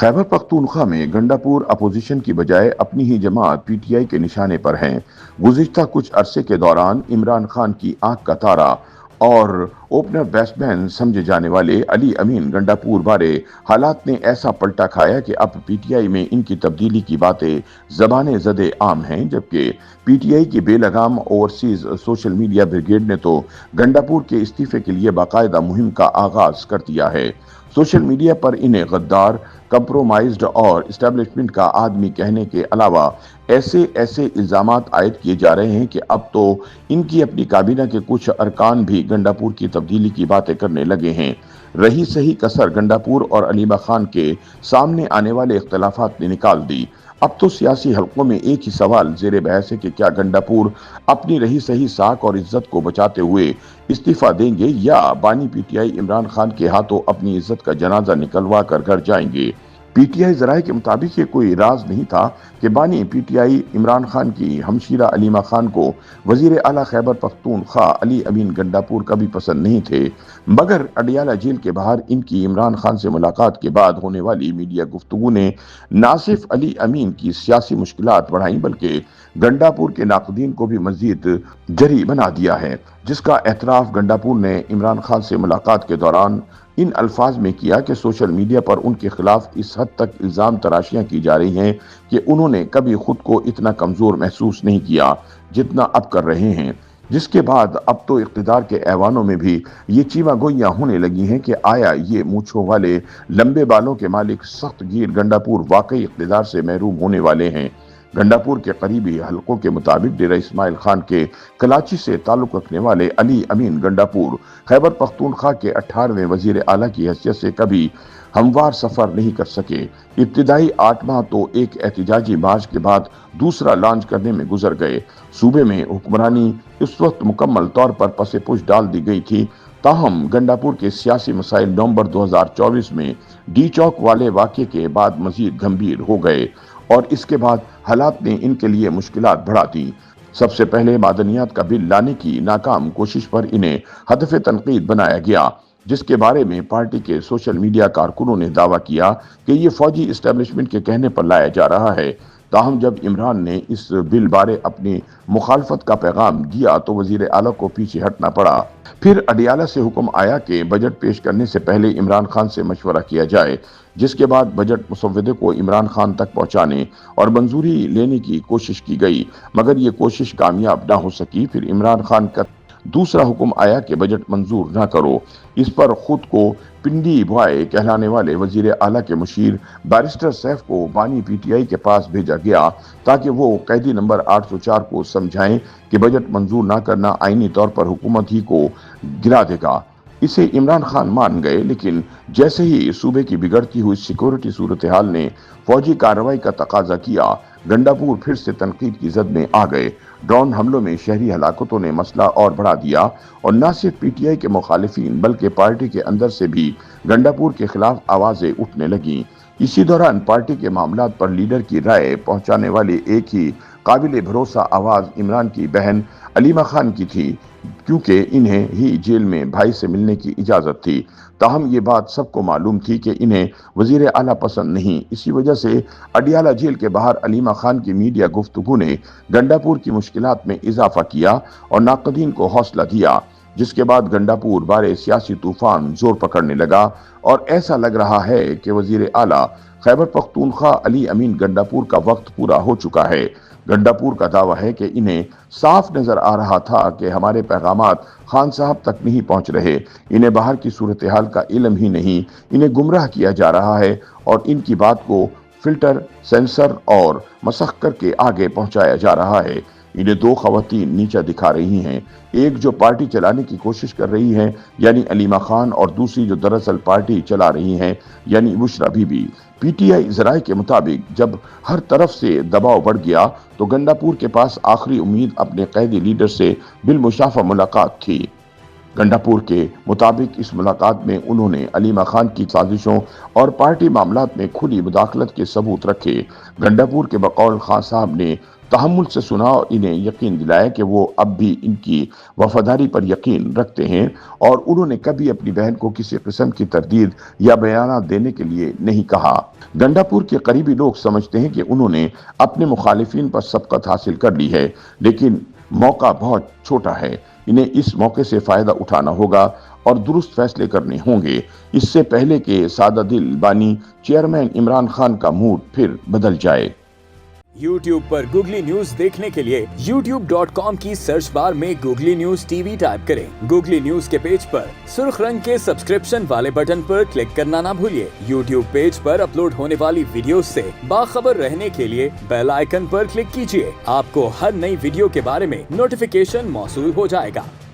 खैबर पख्तूनख्वा में गंडापुर अपोजिशन की बजाय अपनी ही जमात पीटीआई के निशाने पर है। गुज़िश्ता कुछ अरसे के दौरान इमरान खान की आंख का तारा और ओपनर बैट्समैन समझे जाने वाले अली अमीन गंडापुर बारे हालात ने ऐसा पलटा खाया कि अब पीटीआई में इनकी तब्दीली की बातें ज़बाने ज़दे आम हैं, जबकि पीटीआई की बेलगाम ओवरसीज सोशल मीडिया ब्रिगेड ने तो गंडापुर के इस्तीफे के लिए बाकायदा मुहिम का आगाज कर दिया है। सोशल मीडिया पर इन्हें गद्दार, कंप्रोमाइज्ड और इस्टेब्लिशमेंट का आदमी कहने के अलावा ऐसे ऐसे इल्जामात आयद किए जा रहे हैं कि अब तो इनकी अपनी काबीना के कुछ अरकान भी गंडापुर की तब्दीली की बातें करने लगे हैं। रही सही कसर गंडापुर और अलीमा खान के सामने आने वाले इख्तलाफात ने निकाल दी। अब तो सियासी हलकों में एक ही सवाल जेर बहस है कि क्या गंडापुर अपनी रही सही साख और इज्जत को बचाते हुए इस्तीफा देंगे या बानी पीटीआई इमरान खान के हाथों अपनी इज्जत का जनाजा निकलवा कर घर जाएंगे। पीटीआई जराये के मुताबिक ये कोई राज नहीं था कि बानी पीटीआई इमरान खान की हमशीरा अलीमा खान को वजीर आला खैबर पख्तूनख्वा अली अमीन गंडापुर कभी पसंद नहीं थे, मगर अडियाला जेल के बाहर इनकी इमरान खान से मुलाकात के बाद होने वाली मीडिया गुफ्तगू ने न सिर्फ अली अमीन की सियासी मुश्किलात बढ़ाई बल्कि गंडापुर के नाकदीन को भी मजीद जरी बना दिया है, जिसका एतराफ गंडापुर ने इमरान खान से मुलाकात के दौरान इन अल्फाज में किया कि सोशल मीडिया पर उनके खिलाफ इस हद तक इल्जाम तराशियां की जा रही हैं कि उन्होंने कभी खुद को इतना कमजोर महसूस नहीं किया जितना अब कर रहे हैं। जिसके बाद अब तो इख्तिदार के ऐवानों में भी ये चीमा गोइयां होने लगी हैं कि आया ये मूंछों वाले लंबे बालों के मालिक सख्त गिर गंडापुर वाकई इख्तिदार से महरूम होने वाले हैं। गंडापुर के करीबी हलकों के मुताबिक डेरा इस्माइल खान के कराची से ताल्लुक रखने वाले अली अमीन गंडापुर खैबर पख्तूनख्वा के 18वें वजीर आला की हैसियत से कभी हमवार सफर नहीं कर सके। इब्तिदाई 8 माह तो एक एहतिजाजी मार्च के बाद दूसरा लॉन्च करने में गुजर गए। सूबे में हुक्मरानी इस वक्त मुकम्मल तौर पर पसे पुश डाल दी गई थी। ताहम गंडापुर के सियासी मसाइल नवंबर 2024 में डी चौक वाले वाक़े के बाद मजीद गंभीर हो गए और इसके बाद हालात ने इनके लिए मुश्किलात बढ़ा दी। सबसे पहले मादनियात का बिल लाने की नाकाम कोशिश पर इन्हें हदफ तनकीद बनाया गया, जिसके बारे में पार्टी के सोशल मीडिया कारकुनों ने दावा किया कि ये फौजी इस्टेब्लिशमेंट के कहने पर लाया जा रहा है। ताहम जब इमरान ने इस बिल बारे अपनी मुखालफत का पैगाम दिया तो वजीर आला को पीछे हटना पड़ा। फिर अडियाला से हुक्म आया कि बजट पेश करने से पहले इमरान खान से मशवरा किया जाए, जिसके बाद बजट मुसव्वदे को इमरान खान तक पहुंचाने और मंजूरी लेने की कोशिश की गई, मगर ये कोशिश कामयाब ना हो सकी। फिर इमरान खान का दूसरा हुक्म आया कि बजट मंजूर ना करो। इस पर खुद को पिंडी बॉय कहलाने वाले वजीर आला के मुशीर बैरिस्टर सैफ को बानी पीटीआई के पास भेजा गया ताकि वो कैदी नंबर 804 को समझाएं कि बजट मंजूर ना करना आईनी तौर पर हुकूमत ही को गिरा देगा। इसे इमरान खान मान गए, लेकिन जैसे ही सूबे की बिगड़ती हुई सिक्योरिटी सूरत हाल ने फौजी कार्रवाई का तकाजा किया, गंडापुर फिर से तनकीद की जद में आ गए। ड्रोन हमलों में शहरी हलाकतों ने मसला और बढ़ा दिया और न सिर्फ पीटीआई के मुखालिफिन बल्कि पार्टी के अंदर से भी गंडापुर के खिलाफ आवाजें उठने लगी। इसी दौरान पार्टी के मामलात पर लीडर की राय पहुंचाने वाली एक ही काबिल भरोसा आवाज इमरान की बहन अलीमा खान की थी, क्योंकि इन्हें ही जेल में भाई से मिलने की इजाजत थी। ताहम ये बात सबको मालूम थी कि इन्हें वजीर आला पसंद नहीं। इसी वजह से अडियाला जेल के बाहर अलीमा खान की मीडिया गुफ्तगू ने गंडापुर की मुश्किलात में इजाफा किया और नाकदीन को हौसला दिया, जिसके बाद गंडापुर बारे सियासी तूफान जोर पकड़ने लगा और ऐसा लग रहा है कि वजीर आला खैबर पख्तूनख्वा अली अमीन गंडापुर का वक्त पूरा हो चुका है। गंडापुर का दावा है कि इन्हें साफ नजर आ रहा था कि हमारे पैगामात खान साहब तक नहीं पहुंच रहे, इन्हें बाहर की सूरत हाल का इल्म ही नहीं, इन्हें गुमराह किया जा रहा है और इनकी बात को फिल्टर, सेंसर और मसख करके आगे पहुंचाया जा रहा है। इन्हें 2 खवातीन नीचा दिखा रही हैं, एक जो पार्टी चलाने की कोशिश कर रही हैं यानी अलीमा खान, और दूसरी जो दरअसल पार्टी चला रही हैं यानी बुशरा बीबी। पीटीआई जराये के मुताबिक जब हर तरफ से दबाव बढ़ गया तो गंडापुर के पास आखिरी उम्मीद अपने कैदी लीडर से बिलमुशाफा मुलाकात थी। गंडापुर के मुताबिक इस मुलाकात में उन्होंने अलीमा खान की साजिशों और पार्टी मामलात में खुली मुदाखलत के सबूत रखे। गंडापुर के बकौल खान साहब ने तहम्मुल से सुना और इन्हें यकीन दिलाया कि वो अब भी इनकी वफादारी पर यकीन रखते हैं और उन्होंने कभी अपनी बहन को किसी किस्म की तरदीद या बयान देने के लिए नहीं कहा। गंडापुर के करीबी लोग समझते हैं कि उन्होंने अपने मुखालिफिन पर सबकत हासिल कर ली है, लेकिन मौका बहुत छोटा है। इन्हें इस मौके से फायदा उठाना होगा और दुरुस्त फैसले करने होंगे, इससे पहले कि सादा दिल बानी चेयरमैन इमरान खान का मूड फिर बदल जाए। YouTube पर गूगली न्यूज देखने के लिए youtube.com की सर्च बार में गूगली न्यूज टीवी टाइप करें। गूगली न्यूज के पेज पर सुर्ख रंग के सब्सक्रिप्शन वाले बटन पर क्लिक करना ना भूलिए। YouTube पेज पर अपलोड होने वाली वीडियोस से बाखबर रहने के लिए बेल आइकन पर क्लिक कीजिए। आपको हर नई वीडियो के बारे में नोटिफिकेशन मौसूल हो जाएगा।